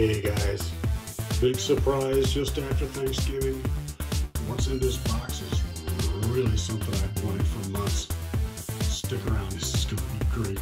Hey guys, big surprise just after Thanksgiving. What's in this box is really something I've wanted for months. Stick around, this is going to be great.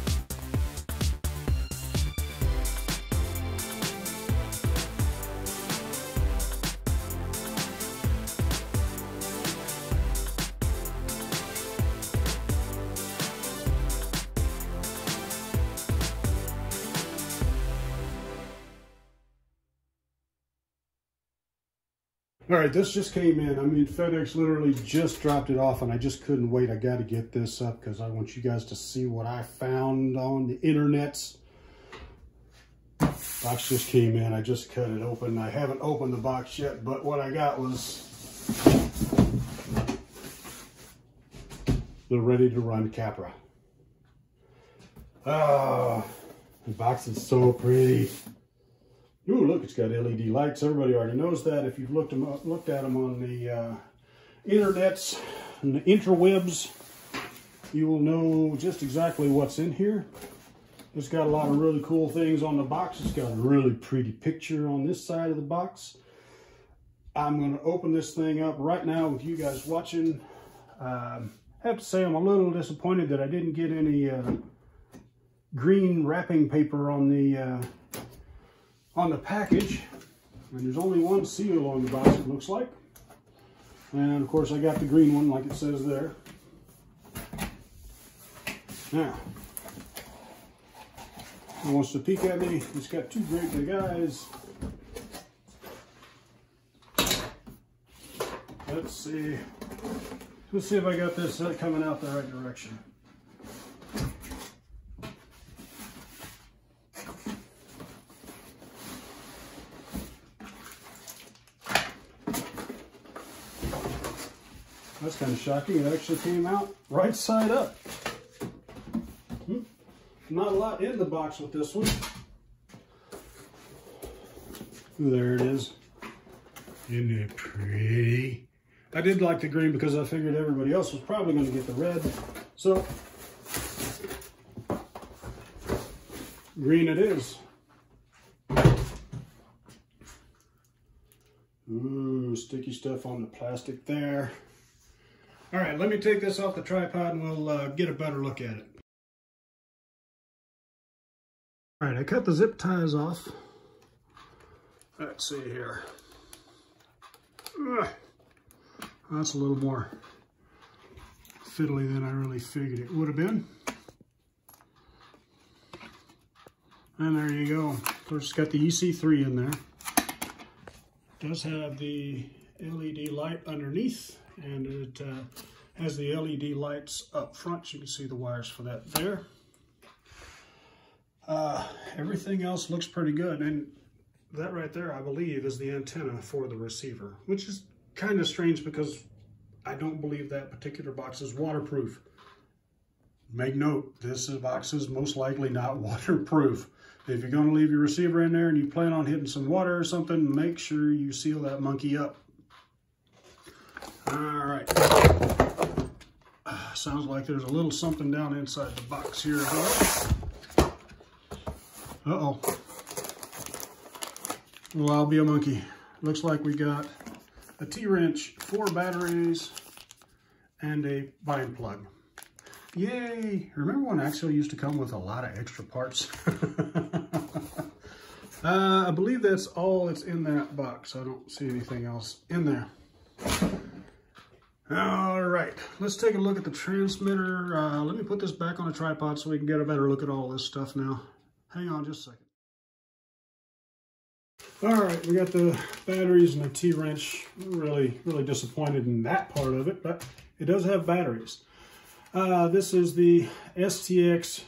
All right, this just came in. I mean, FedEx literally just dropped it off and I just couldn't wait. I got to get this up because I want you guys to see what I found on the internets. Box just came in. I just cut it open. I haven't opened the box yet, but what I got was the Ready to Run Capra. Ah, the box is so pretty. Ooh, look, it's got LED lights. Everybody already knows that. If you've looked at them on the internets and the interwebs, you will know just exactly what's in here. It's got a lot of really cool things on the box. It's got a really pretty picture on this side of the box. I'm going to open this thing up right now with you guys watching. I have to say I'm a little disappointed that I didn't get any green wrapping paper on the package, and there's only one seal on the box, it looks like. And of course I got the green one like it says there. Now, it wants to peek at me. It's got two great big eyes. Let's see if I got this coming out the right direction. That's kind of shocking. It actually came out right side up. Not a lot in the box with this one. Ooh, there it is. Isn't it pretty? I did like the green because I figured everybody else was probably going to get the red. So, green it is. Ooh, sticky stuff on the plastic there. All right, let me take this off the tripod and we'll get a better look at it. All right, I cut the zip ties off. Let's see here. That's a little more fiddly than I really figured it would have been. And there you go. Of course, it's got the EC3 in there. It does have the LED light underneath, and it has the LED lights up front. You can see the wires for that there. Everything else looks pretty good, and that right there, I believe, is the antenna for the receiver, which is kind of strange because I don't believe that particular box is waterproof. Make note, this box is most likely not waterproof. If you're going to leave your receiver in there and you plan on hitting some water or something, make sure you seal that monkey up. All right. Sounds like there's a little something down inside the box here. Uh-oh. Well, I'll be a monkey. Looks like we got a T-wrench, 4 batteries, and a bind plug. Yay! Remember when Axle used to come with a lot of extra parts? I believe that's all that's in that box. I don't see anything else in there. All right, let's take a look at the transmitter. Let me put this back on a tripod so we can get a better look at all this stuff now. Hang on just a second. All right, we got the batteries and the T-wrench. Really disappointed in that part of it, but it does have batteries. This is the STX3.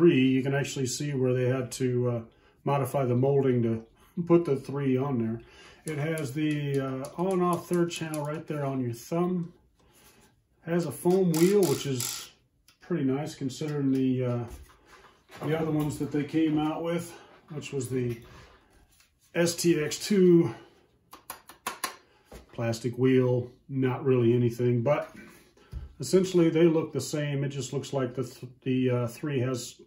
You can actually see where they had to modify the molding to put the 3 on there. It has the on-off third channel right there on your thumb. Has a foam wheel, which is pretty nice considering the other ones that they came out with, which was the STX2 plastic wheel. Not really anything, but essentially they look the same. It just looks like the 3 has,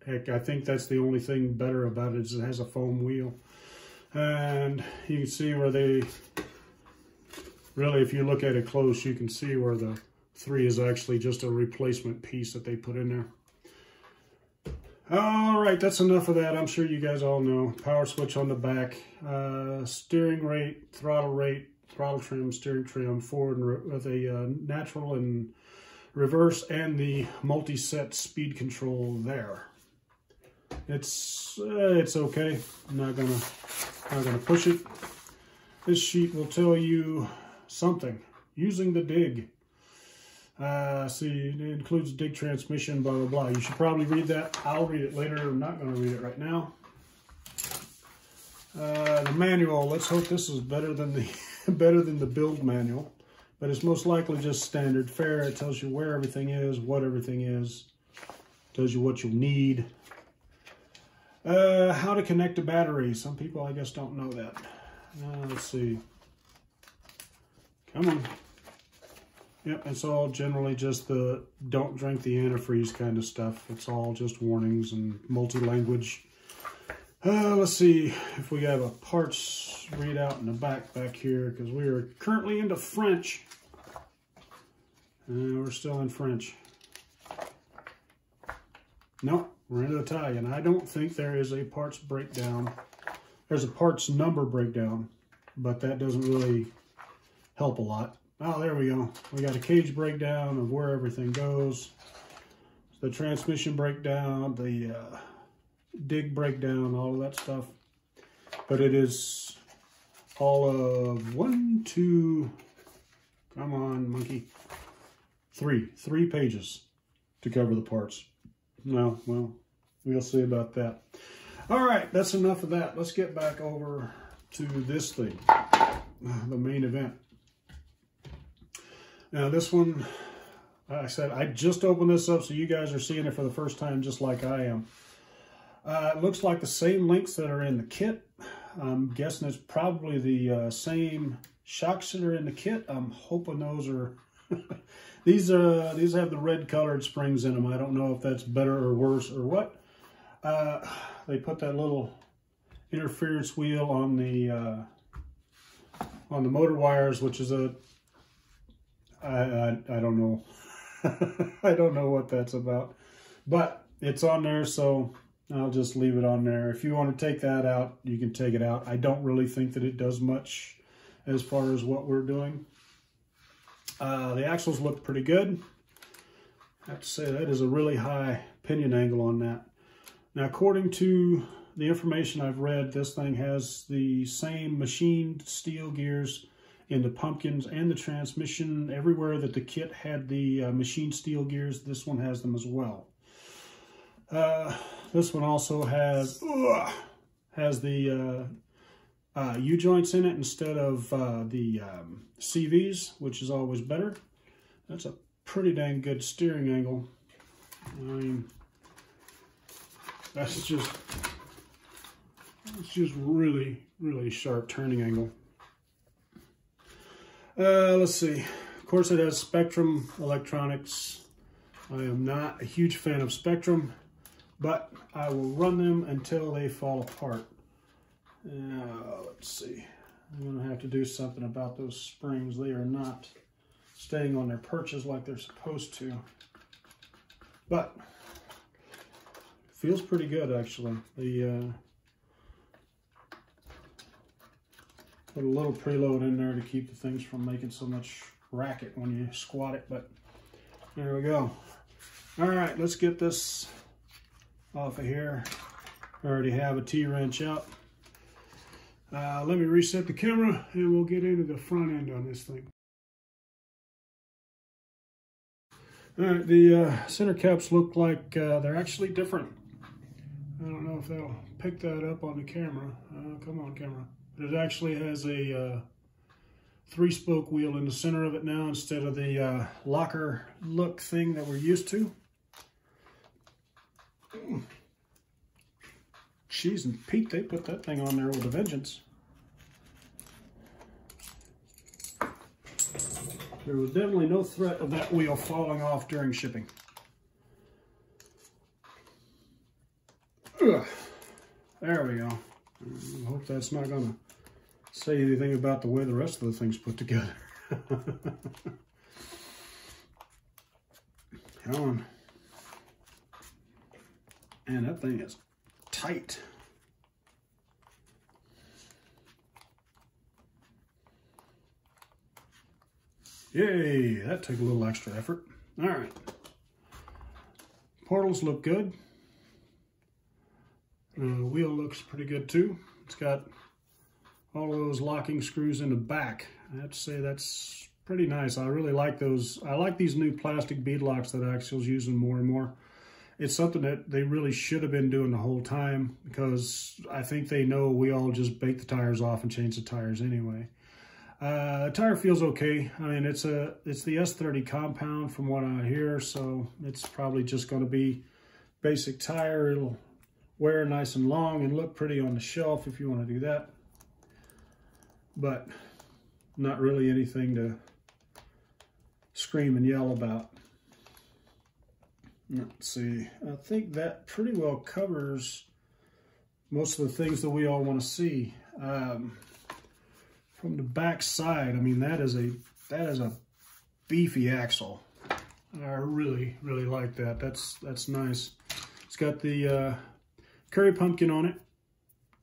Heck, I think that's the only thing better about it is it has a foam wheel. And you can see where they, really if you look at it close, you can see where the 3 is actually just a replacement piece that they put in there. All right, that's enough of that. I'm sure you guys all know. Power switch on the back, steering rate, throttle trim, steering trim, forward with a natural and reverse, and the multi-set speed control there. It's okay. I'm not gonna push it. This sheet will tell you something using the dig. See, it includes dig transmission, blah, blah, blah. You should probably read that. I'll read it later. I'm not going to read it right now. The manual, let's hope this is better than the build manual. But it's most likely just standard fare. It tells you where everything is, what everything is. Tells you what you'll need. How to connect a battery. Some people, I guess, don't know that. Let's see. Come on. Yep, it's all generally just the don't drink the antifreeze kind of stuff. It's all just warnings and multi-language. Let's see if we have a parts readout in the back here, because we are currently into French. And we're still in French. No, we're into Italian. I don't think there is a parts breakdown. There's a parts number breakdown, but that doesn't really help a lot. Oh, there we go. We got a cage breakdown of where everything goes. The transmission breakdown, the dig breakdown, all of that stuff. But it is all of 1, 2, come on, monkey. 3 pages to cover the parts. No, well, we'll see about that. All right, that's enough of that. Let's get back over to this thing, the main event. Now this one, like I said, I just opened this up so you guys are seeing it for the first time just like I am. It looks like the same links that are in the kit. I'm guessing it's probably the same shocks that are in the kit. I'm hoping those are, these have the red colored springs in them. I don't know if that's better or worse or what. They put that little interference wheel on the motor wires, which is a, I don't know. I don't know what that's about, but it's on there, so I'll just leave it on there. If you want to take that out, you can take it out. I don't really think that it does much as far as what we're doing. The axles look pretty good. I have to say that is a really high pinion angle on that. Now, according to the information I've read, this thing has the same machined steel gears in the pumpkins and the transmission. Everywhere that the kit had the machined steel gears, this one has them as well. This one also has the U-joints in it instead of the CVs, which is always better. That's a pretty dang good steering angle. I mean, it's just really, really sharp turning angle. Let's see. Of course, it has Spectrum electronics. I am not a huge fan of Spectrum, but I will run them until they fall apart. Let's see. I'm going to have to do something about those springs. They are not staying on their perches like they're supposed to. But feels pretty good, actually. The put a little preload in there to keep the things from making so much racket when you squat it, but there we go. All right, let's get this off of here. I already have a T-wrench out. Let me reset the camera and we'll get into the front end on this thing. All right, the center caps look like they're actually different. I don't know if they'll pick that up on the camera. Come on, camera. But it actually has a 3-spoke wheel in the center of it now instead of the locker look thing that we're used to. Cheese and Pete, they put that thing on there with a vengeance. There was definitely no threat of that wheel falling off during shipping. Ugh. There we go. I hope that's not going to say anything about the way the rest of the thing's put together. Come on. And that thing is tight. Yay, that took a little extra effort. All right. Portals look good. Wheel looks pretty good too. It's got all of those locking screws in the back. I have to say that's pretty nice. I really like those. I like these new plastic bead locks that Axle's using more and more. It's something that they really should have been doing the whole time, because I think they know we all just bake the tires off and change the tires anyway. The tire feels okay. I mean, it's the S30 compound from what I hear, so it's probably just going to be basic tire. It'll wear nice and long and look pretty on the shelf if you want to do that, but not really anything to scream and yell about. Let's see, I think that pretty well covers most of the things that we all want to see. From the back side, I mean, that is a beefy axle. I really like that. That's nice. It's got the curry pumpkin on it,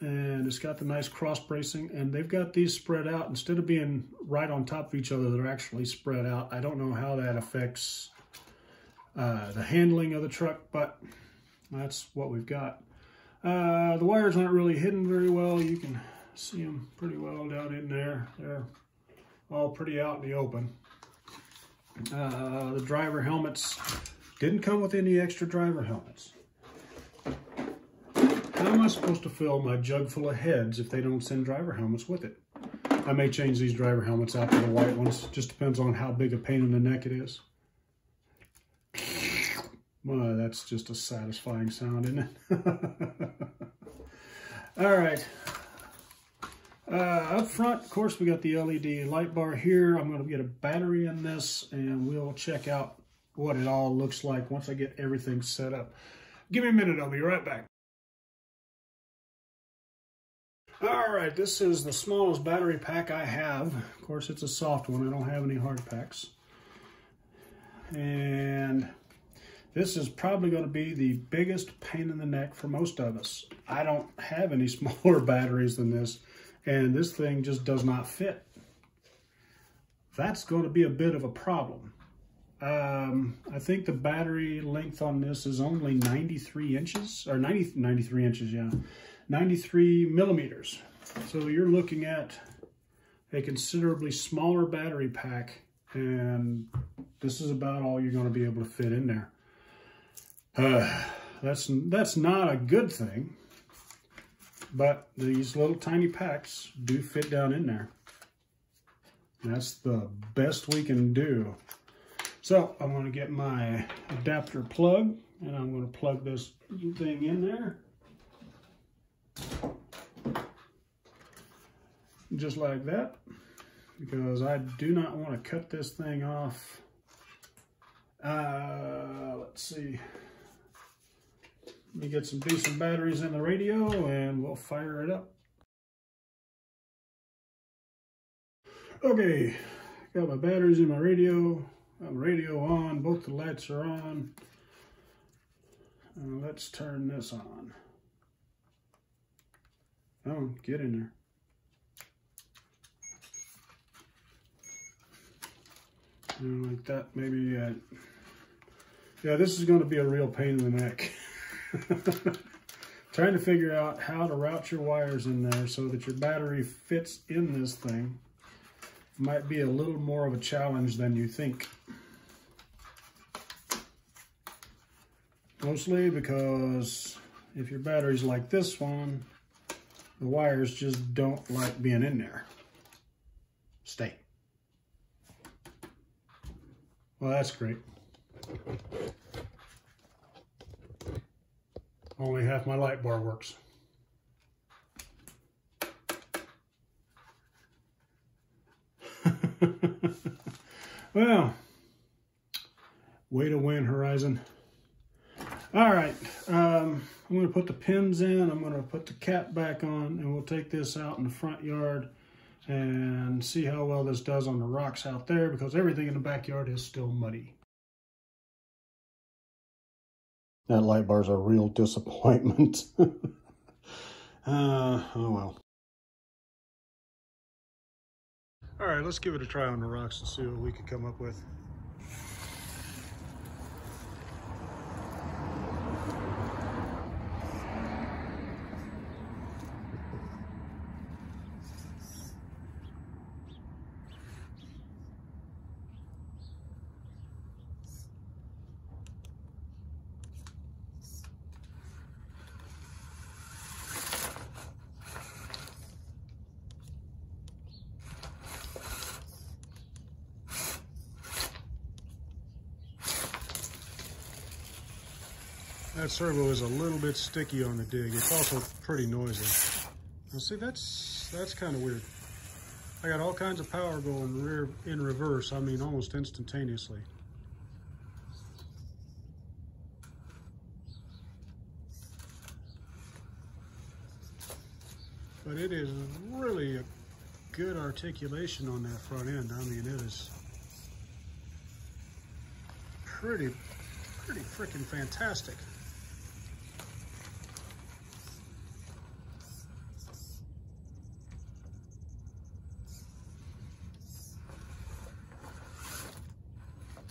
and it's got the nice cross bracing, and they've got these spread out. Instead of being right on top of each other, they're actually spread out. I don't know how that affects the handling of the truck, but that's what we've got. The wires aren't really hidden very well. You can see them pretty well down in there. They're all pretty out in the open. The driver helmets didn't come with any extra driver helmets. How am I supposed to fill my jug full of heads if they don't send driver helmets with it? I may change these driver helmets out to the white ones. Just depends on how big a pain in the neck it is. Well, that's just a satisfying sound, isn't it? All right. Up front, of course, we got the LED light bar here. I'm going to get a battery in this, and we'll check out what it all looks like once I get everything set up. Give me a minute, I'll be right back. All right, this is the smallest battery pack I have. Of course, it's a soft one. I don't have any hard packs. And this is probably going to be the biggest pain in the neck for most of us. I don't have any smaller batteries than this, and this thing just does not fit. That's going to be a bit of a problem. I think the battery length on this is only 93 inches, or 93 inches, yeah. 93 millimeters. So you're looking at a considerably smaller battery pack, and this is about all you're going to be able to fit in there. That's not a good thing, but these little tiny packs do fit down in there. That's the best we can do. So I'm going to get my adapter plug, and I'm going to plug this thing in there. Just like that, because I do not want to cut this thing off. Let's see. Let me get some decent batteries in the radio and we'll fire it up. Okay, got my batteries in my radio. Got my radio on, both the lights are on. Let's turn this on. Oh, get in there. Like that, maybe. Yeah, this is going to be a real pain in the neck. Trying to figure out how to route your wires in there so that your battery fits in this thing might be a little more of a challenge than you think. Mostly because if your battery's like this one, the wires just don't like being in there. Stay. Well, that's great. Only half my light bar works. Well, way to win, Horizon. All right, I'm going to put the pins in, I'm going to put the cap back on, and we'll take this out in the front yard and see how well this does on the rocks out there, because everything in the backyard is still muddy. That light bar's a real disappointment. Oh well. All right, let's give it a try on the rocks and see what we can come up with. That servo is a little bit sticky on the dig. It's also pretty noisy. Now see, that's kind of weird. I got all kinds of power going in reverse, I mean almost instantaneously. But it is really a good articulation on that front end. I mean, it is pretty freaking fantastic.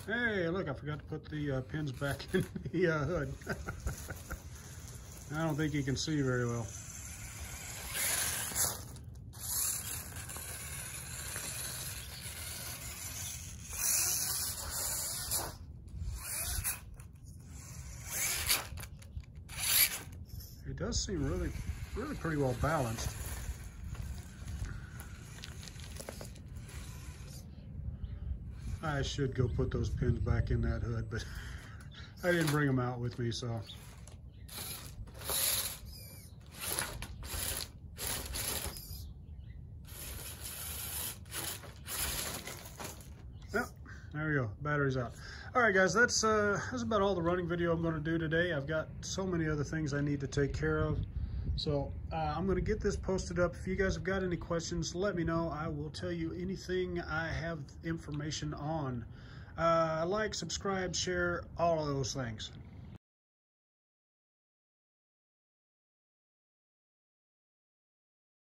Hey, look, I forgot to put the pins back in the hood. I don't think you can see very well. It does seem really pretty well balanced. I should go put those pins back in that hood, but I didn't bring them out with me, so. Yep, there we go, battery's out. All right, guys, that's about all the running video I'm gonna do today. I've got so many other things I need to take care of. So I'm going to get this posted up. If you guys have got any questions, let me know. I will tell you anything I have information on. Like, subscribe, share, all of those things.